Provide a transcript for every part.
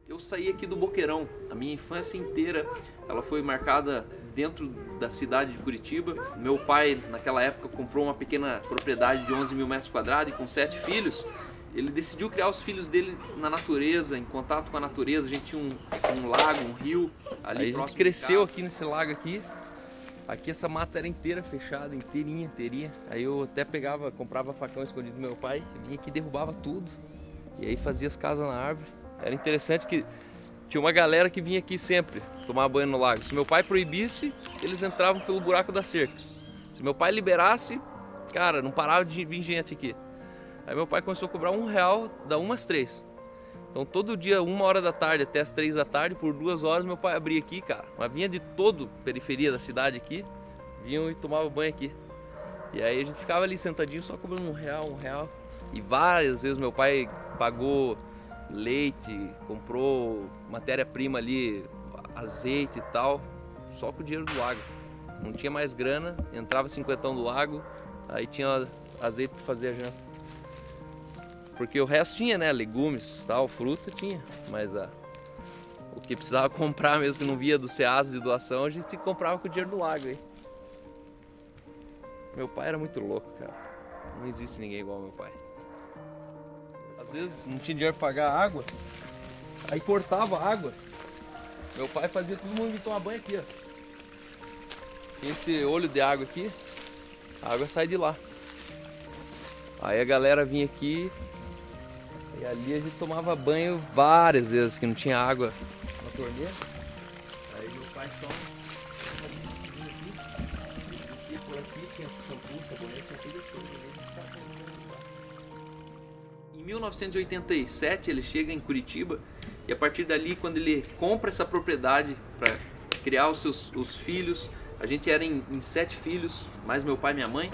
Eu saí aqui do Boqueirão. A minha infância inteira ela foi marcada dentro da cidade de Curitiba. Meu pai, naquela época, comprou uma pequena propriedade de 11 mil metros quadrados e com 7 filhos, ele decidiu criar os filhos dele na natureza, em contato com a natureza. A gente tinha um lago, um rio ali. Aí a gente cresceu aqui nesse lago aqui. Aqui essa mata era inteira fechada, inteirinha. Aí eu até comprava facão escondido do meu pai, vinha aqui e derrubava tudo. E aí fazia as casas na árvore. Era interessante que tinha uma galera que vinha aqui sempre tomar banho no lago. Se meu pai proibisse, eles entravam pelo buraco da cerca. Se meu pai liberasse, cara, não parava de vir gente aqui. Aí meu pai começou a cobrar R$1 da 1 às 3. Então todo dia, 1 hora da tarde até as 3 da tarde, por 2 horas meu pai abria aqui, cara. Mas vinha de toda a periferia da cidade aqui, vinham e tomavam banho aqui. E aí a gente ficava ali sentadinho só cobrando R$1. E várias vezes meu pai pagou leite, comprou matéria-prima ali, azeite e tal, só com o dinheiro do lago. Não tinha mais grana, entrava 50 do lago, aí tinha azeite para fazer a janta. Porque o resto tinha, né, legumes, tal, fruta tinha, mas o que precisava comprar mesmo, que não via do Ceasa de doação, a gente comprava com o dinheiro do lago aí. Meu pai era muito louco, cara. Não existe ninguém igual ao meu pai. Às vezes não tinha dinheiro para pagar água, aí cortava a água. Meu pai fazia todo mundo vir tomar banho aqui, ó. Tinha esse olho de água aqui, a água sai de lá. Aí a galera vinha aqui e ali a gente tomava banho várias vezes, que não tinha água na torneira. Aí meu pai toma aqui, por aqui tinha shampoo, sabonete, tudo isso. Em 1987 ele chega em Curitiba e a partir dali, quando ele compra essa propriedade para criar os filhos, a gente era em 7 filhos, mais meu pai e minha mãe.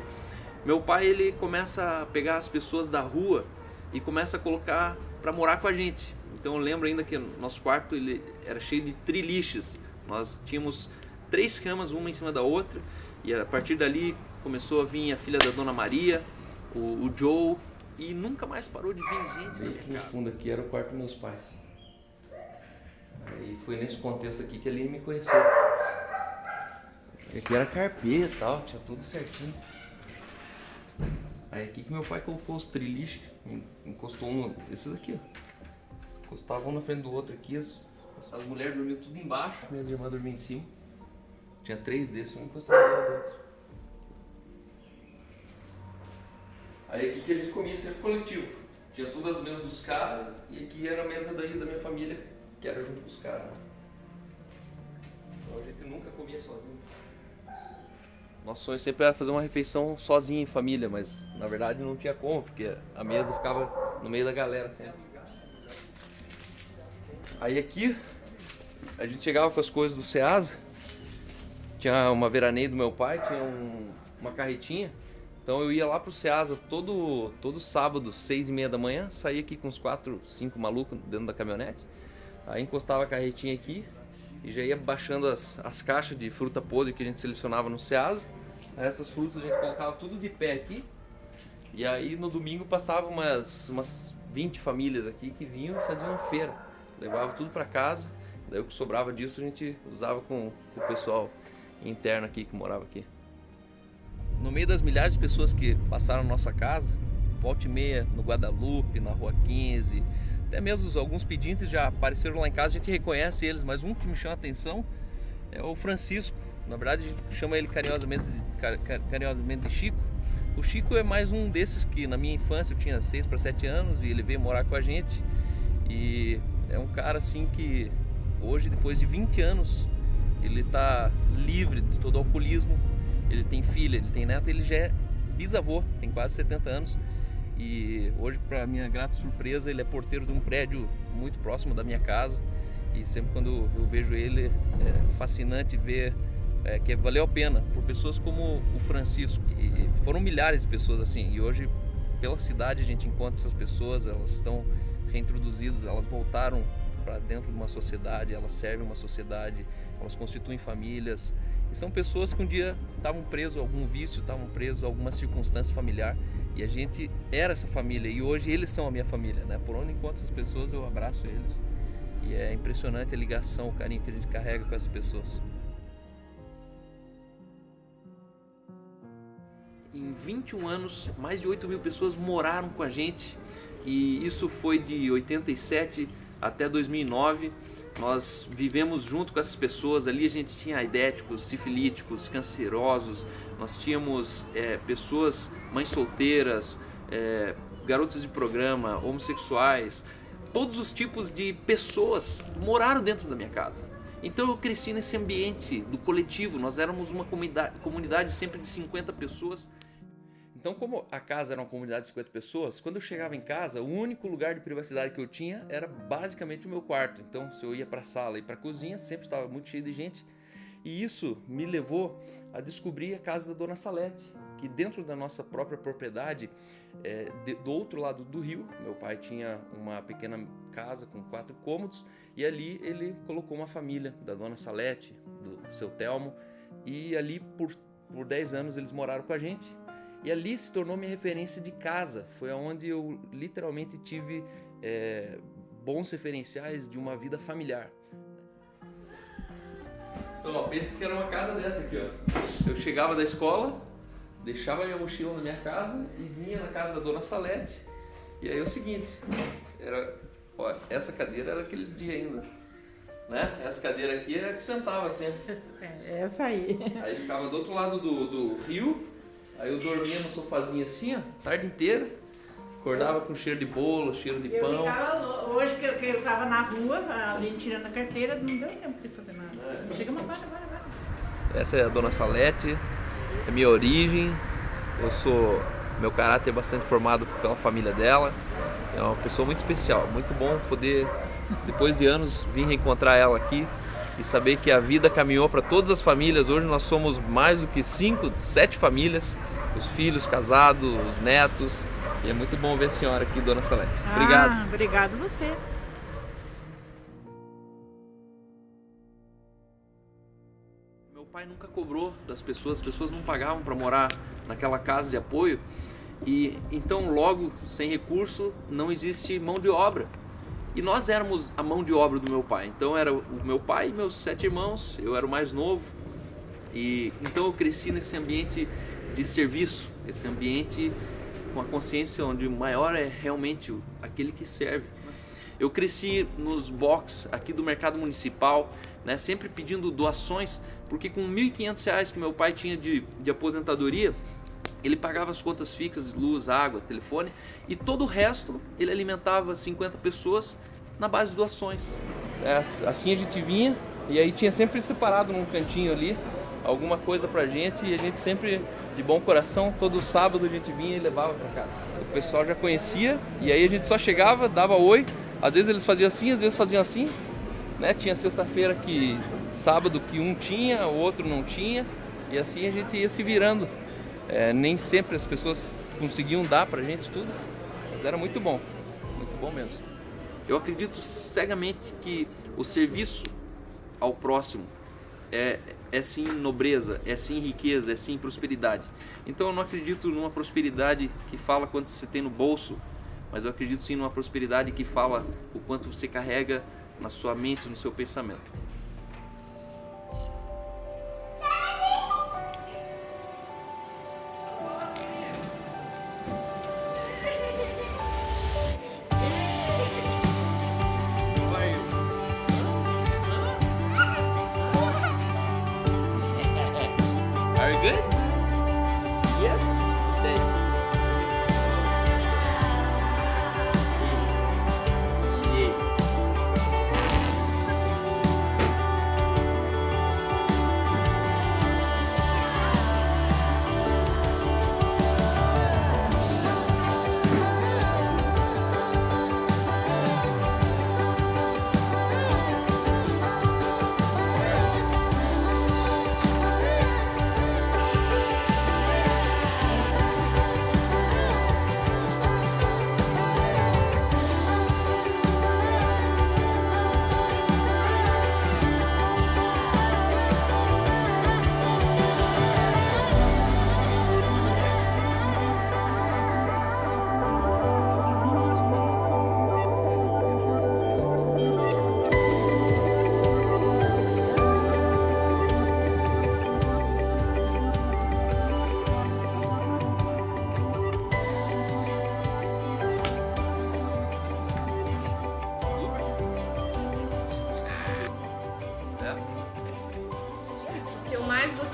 Meu pai ele começa a pegar as pessoas da rua e começa a colocar para morar com a gente. Então eu lembro ainda que nosso quarto ele era cheio de triliches. Nós tínhamos 3 camas, uma em cima da outra, e a partir dali começou a vir a filha da Dona Maria, o Joe, e nunca mais parou de vir gente. Bem aqui no fundo aqui era o quarto dos meus pais. Aí foi nesse contexto aqui que ele me conheceu. Aqui era carpê e tal, tinha tudo certinho. Aí aqui que meu pai colocou os triliches, encostou um, esses aqui, ó. Encostava um na frente do outro aqui, as mulheres dormiam tudo embaixo, minhas irmãs dormiam em cima. Tinha 3 desses, um encostava do lado do outro. Aí aqui que a gente comia sempre coletivo. Tinha todas as mesas dos caras e aqui era a mesa daí da minha família, que era junto com os caras. Então a gente nunca comia sozinho. Nosso sonho sempre era fazer uma refeição sozinho em família, mas na verdade não tinha como, porque a mesa ficava no meio da galera sempre. Aí aqui a gente chegava com as coisas do Ceasa, tinha uma veraneio do meu pai, tinha uma carretinha, então eu ia lá pro Ceasa todo sábado, 6h30 da manhã, saía aqui com uns 4, 5 malucos dentro da caminhonete, aí encostava a carretinha aqui e já ia baixando as caixas de fruta podre que a gente selecionava no Ceasa. Aí essas frutas a gente colocava tudo de pé aqui. E aí no domingo passava umas 20 famílias aqui que vinham e faziam uma feira. Levava tudo para casa. Daí o que sobrava disso a gente usava com o pessoal interno aqui que morava aqui. No meio das milhares de pessoas que passaram na nossa casa, volta e meia no Guadalupe, na Rua 15, até mesmo alguns pedintes já apareceram lá em casa, a gente reconhece eles, mas um que me chama a atenção é o Francisco. Na verdade a gente chama ele carinhosamente de Chico. O Chico é mais um desses que na minha infância eu tinha 6 para 7 anos e ele veio morar com a gente. E é um cara assim que hoje, depois de 20 anos, ele está livre de todo o alcoolismo. Ele tem filha, ele tem neta, ele já é bisavô, tem quase 70 anos. E hoje, para minha grata surpresa, ele é porteiro de um prédio muito próximo da minha casa. E sempre quando eu vejo ele, é fascinante ver que valeu a pena por pessoas como o Francisco. E foram milhares de pessoas assim. E hoje, pela cidade, a gente encontra essas pessoas, elas estão reintroduzidas, elas voltaram para dentro de uma sociedade, elas servem uma sociedade, elas constituem famílias. E são pessoas que um dia estavam presos a algum vício, estavam presos a alguma circunstância familiar. E a gente era essa família e hoje eles são a minha família, né? Por onde encontro essas pessoas eu abraço eles E é impressionante a ligação, o carinho que a gente carrega com essas pessoas. Em 21 anos, mais de 8.000 pessoas moraram com a gente, e isso foi de 87 até 2009. Nós vivemos junto com essas pessoas. Ali a gente tinha aidéticos, sifilíticos, cancerosos, nós tínhamos pessoas, mães solteiras, garotas de programa, homossexuais, todos os tipos de pessoas moraram dentro da minha casa. Então eu cresci nesse ambiente do coletivo. Nós éramos uma comunidade sempre de 50 pessoas. Então, como a casa era uma comunidade de 50 pessoas, quando eu chegava em casa, o único lugar de privacidade que eu tinha era basicamente o meu quarto. Então, se eu ia para a sala e para a cozinha, sempre estava muito cheio de gente. E isso me levou a descobrir a casa da Dona Salete, que dentro da nossa própria propriedade, do outro lado do rio, meu pai tinha uma pequena casa com 4 cômodos, e ali ele colocou uma família da Dona Salete, do seu Telmo, e ali por 10 anos eles moraram com a gente. E ali se tornou minha referência de casa. Foi onde eu literalmente tive bons referenciais de uma vida familiar. Então, ó, pensa que era uma casa dessa aqui, ó. Eu chegava da escola, deixava minha mochila na minha casa e vinha na casa da Dona Salete. E aí é o seguinte, essa cadeira era aquele dia ainda, né? Essa cadeira aqui é a que sentava sempre. Essa aí. Aí ficava do outro lado do rio. Aí eu dormia no sofazinho assim, ó, a tarde inteira. Acordava com cheiro de bolo, cheiro de pão. Hoje que eu tava na rua, ali tirando a carteira, não deu tempo de fazer nada. Chega uma vai. Essa é a Dona Salete, é minha origem. Meu caráter é bastante formado pela família dela. É uma pessoa muito especial. Muito bom poder, depois de anos, vir reencontrar ela aqui e saber que a vida caminhou para todas as famílias. Hoje nós somos mais do que 5, 7 famílias. Os filhos casados, os netos. E é muito bom ver a senhora aqui, Dona Salete. Obrigado. Obrigado você. Meu pai nunca cobrou das pessoas, as pessoas não pagavam para morar naquela casa de apoio. E então, logo, sem recurso, não existe mão de obra. E nós éramos a mão de obra do meu pai. Então era o meu pai e meus 7 irmãos, eu era o mais novo. E então eu cresci nesse ambiente de serviço, esse ambiente com a consciência onde o maior é realmente aquele que serve. Eu cresci nos box aqui do mercado municipal, né, sempre pedindo doações, porque com R$ 1.500 que meu pai tinha de aposentadoria, ele pagava as contas fixas, luz, água, telefone, e todo o resto ele alimentava 50 pessoas na base de doações. Assim a gente vinha, e aí tinha sempre separado num cantinho ali alguma coisa pra gente, e a gente sempre, de bom coração, todo sábado a gente vinha e levava pra casa. O pessoal já conhecia, e aí a gente só chegava, dava oi, às vezes eles faziam assim, às vezes faziam assim, né? Tinha sexta-feira sábado que um tinha, o outro não tinha, e assim a gente ia se virando. Nem sempre as pessoas conseguiam dar pra gente tudo, mas era muito bom mesmo. Eu acredito cegamente que o serviço ao próximo é sim nobreza, é sim riqueza, é sim prosperidade. Então eu não acredito numa prosperidade que fala quanto você tem no bolso, mas eu acredito sim numa prosperidade que fala o quanto você carrega na sua mente, no seu pensamento. Are you good? Yes? Thank you.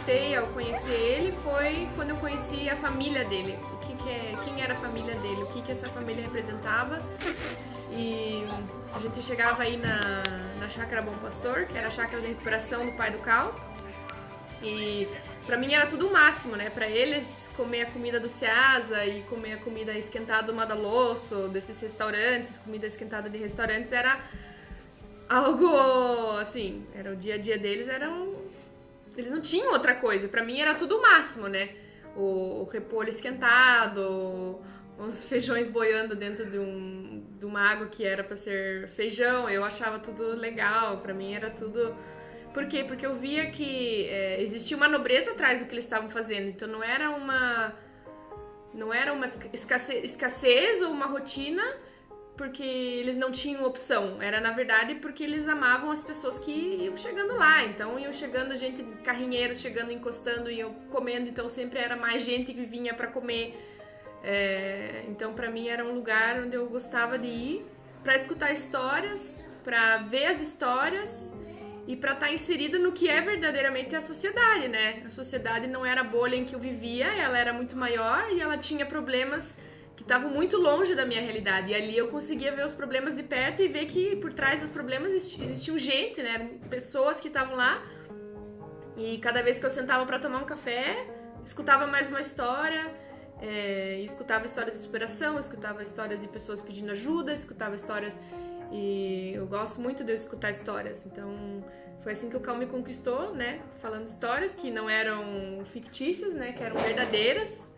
gostei ao conhecer ele foi quando eu conheci a família dele. Quem era a família dele, o que essa família representava. E a gente chegava aí na Chácara Bom Pastor, que era a chácara de recuperação do pai do Cal. E pra mim era tudo o máximo, né? Pra eles, comer a comida do Ceasa e comer a comida esquentada do Madalosso, desses restaurantes, comida esquentada de restaurantes, era algo, assim, era o dia a dia deles, eles não tinham outra coisa. Pra mim era tudo o máximo, né? O repolho esquentado, os feijões boiando dentro de uma água que era pra ser feijão, eu achava tudo legal, pra mim era tudo... Por quê? Porque eu via que existia uma nobreza atrás do que eles estavam fazendo, então não era uma escassez ou uma rotina porque eles não tinham opção, era na verdade porque eles amavam as pessoas que iam chegando lá, então iam chegando gente, carrinheiros chegando, encostando, iam comendo, então sempre era mais gente que vinha pra comer. Então pra mim era um lugar onde eu gostava de ir pra escutar histórias, pra ver as histórias e pra estar inserida no que é verdadeiramente a sociedade, né? A sociedade não era a bolha em que eu vivia, ela era muito maior e ela tinha problemas que estavam muito longe da minha realidade. E ali eu conseguia ver os problemas de perto e ver que por trás dos problemas existiam gente, né? Eram pessoas que estavam lá. E cada vez que eu sentava pra tomar um café, escutava mais uma história, escutava histórias de superação, escutava histórias de pessoas pedindo ajuda, escutava histórias... E eu gosto muito de eu escutar histórias, então foi assim que o Cal me conquistou, né? Falando histórias que não eram fictícias, né? Que eram verdadeiras,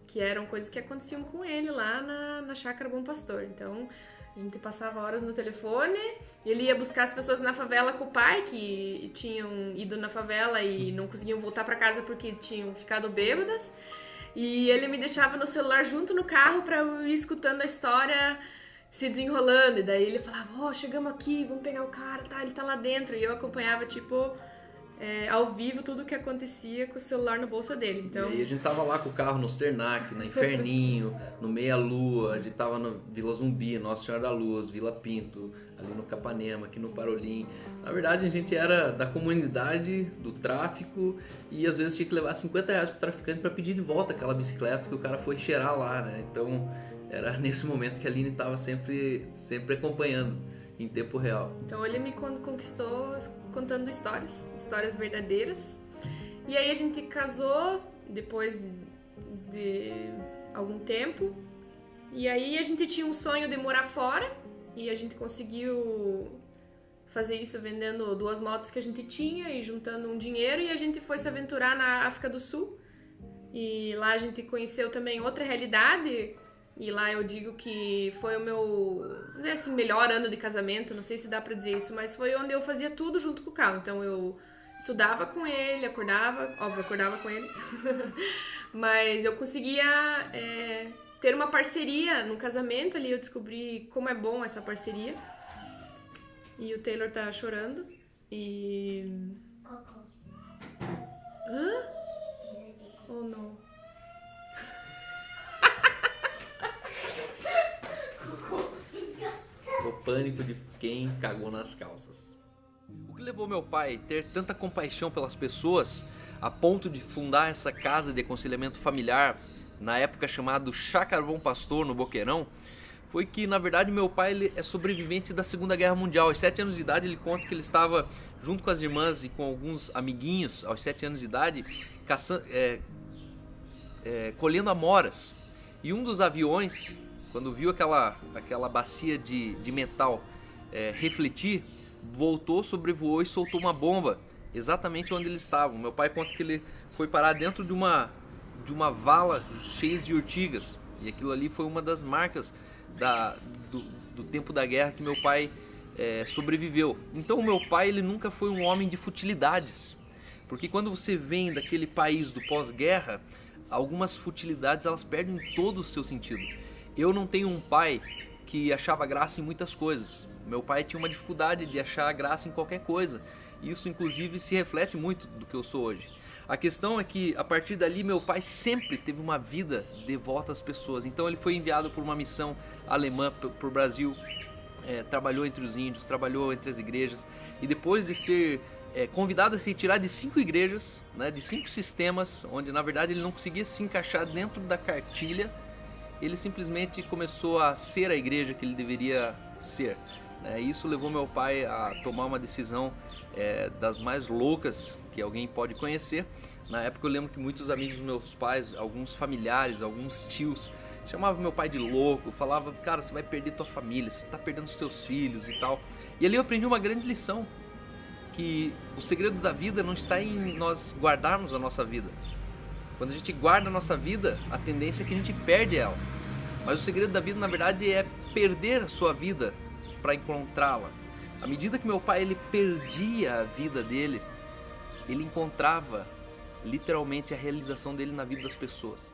que eram coisas que aconteciam com ele lá na Chácara Bom Pastor. Então a gente passava horas no telefone, ele ia buscar as pessoas na favela com o pai, que tinham ido na favela e não conseguiam voltar pra casa porque tinham ficado bêbadas. E ele me deixava no celular junto no carro pra eu ir escutando a história se desenrolando, e daí ele falava, chegamos aqui, vamos pegar o cara, tá, ele tá lá dentro, e eu acompanhava, tipo, ao vivo tudo o que acontecia com o celular no bolso dele, então... E aí a gente tava lá com o carro no Cernac, na Inferninho, no Meia Lua, a gente tava no Vila Zumbi, Nossa Senhora da Luz, Vila Pinto, ali no Capanema, aqui no Parolim. Na verdade a gente era da comunidade, do tráfico, e às vezes tinha que levar R$50 pro traficante pra pedir de volta aquela bicicleta que o cara foi cheirar lá, né, então... Era nesse momento que a Aline estava sempre acompanhando, em tempo real. Então ele me conquistou contando histórias verdadeiras. E aí a gente casou depois de algum tempo. E aí a gente tinha um sonho de morar fora. E a gente conseguiu fazer isso vendendo 2 motos que a gente tinha e juntando um dinheiro. E a gente foi se aventurar na África do Sul. E lá a gente conheceu também outra realidade. E lá eu digo que foi o meu, não sei assim, melhor ano de casamento, não sei se dá pra dizer isso, mas foi onde eu fazia tudo junto com o Cal. Então eu estudava com ele, acordava com ele, mas eu conseguia ter uma parceria no casamento ali, eu descobri como é bom essa parceria. E o Taylor tá chorando e... Hã? Oh, não. O pânico de quem cagou nas calças. O que levou meu pai a ter tanta compaixão pelas pessoas a ponto de fundar essa casa de aconselhamento familiar, na época chamado Chácara Bom Pastor, no Boqueirão, foi que, na verdade, meu pai ele é sobrevivente da Segunda Guerra Mundial. Aos 7 anos de idade, ele conta que ele estava junto com as irmãs e com alguns amiguinhos, aos 7 anos de idade, colhendo amoras. E um dos aviões, quando viu aquela bacia de metal refletir, voltou, sobrevoou e soltou uma bomba exatamente onde eles estavam. Meu pai conta que ele foi parar dentro de uma vala cheia de urtigas. E aquilo ali foi uma das marcas do tempo da guerra que meu pai sobreviveu. Então o meu pai ele nunca foi um homem de futilidades. Porque quando você vem daquele país do pós-guerra, algumas futilidades elas perdem todo o seu sentido. Eu não tenho um pai que achava graça em muitas coisas. Meu pai tinha uma dificuldade de achar graça em qualquer coisa. Isso inclusive se reflete muito do que eu sou hoje. A questão é que a partir dali meu pai sempre teve uma vida devota às pessoas. Então ele foi enviado por uma missão alemã para o Brasil, trabalhou entre os índios, trabalhou entre as igrejas. E depois de ser convidado a se tirar de 5 igrejas, né, de 5 sistemas, onde na verdade ele não conseguia se encaixar dentro da cartilha. Ele simplesmente começou a ser a igreja que ele deveria ser. Isso levou meu pai a tomar uma decisão das mais loucas que alguém pode conhecer. Na época eu lembro que muitos amigos dos meus pais, alguns familiares, alguns tios, chamavam meu pai de louco, falavam, cara, você vai perder tua família, você está perdendo os teus filhos e tal. E ali eu aprendi uma grande lição, que o segredo da vida não está em nós guardarmos a nossa vida. Quando a gente guarda a nossa vida, a tendência é que a gente perde ela. Mas o segredo da vida, na verdade, é perder a sua vida para encontrá-la. À medida que meu pai ele perdia a vida dele, ele encontrava literalmente a realização dele na vida das pessoas.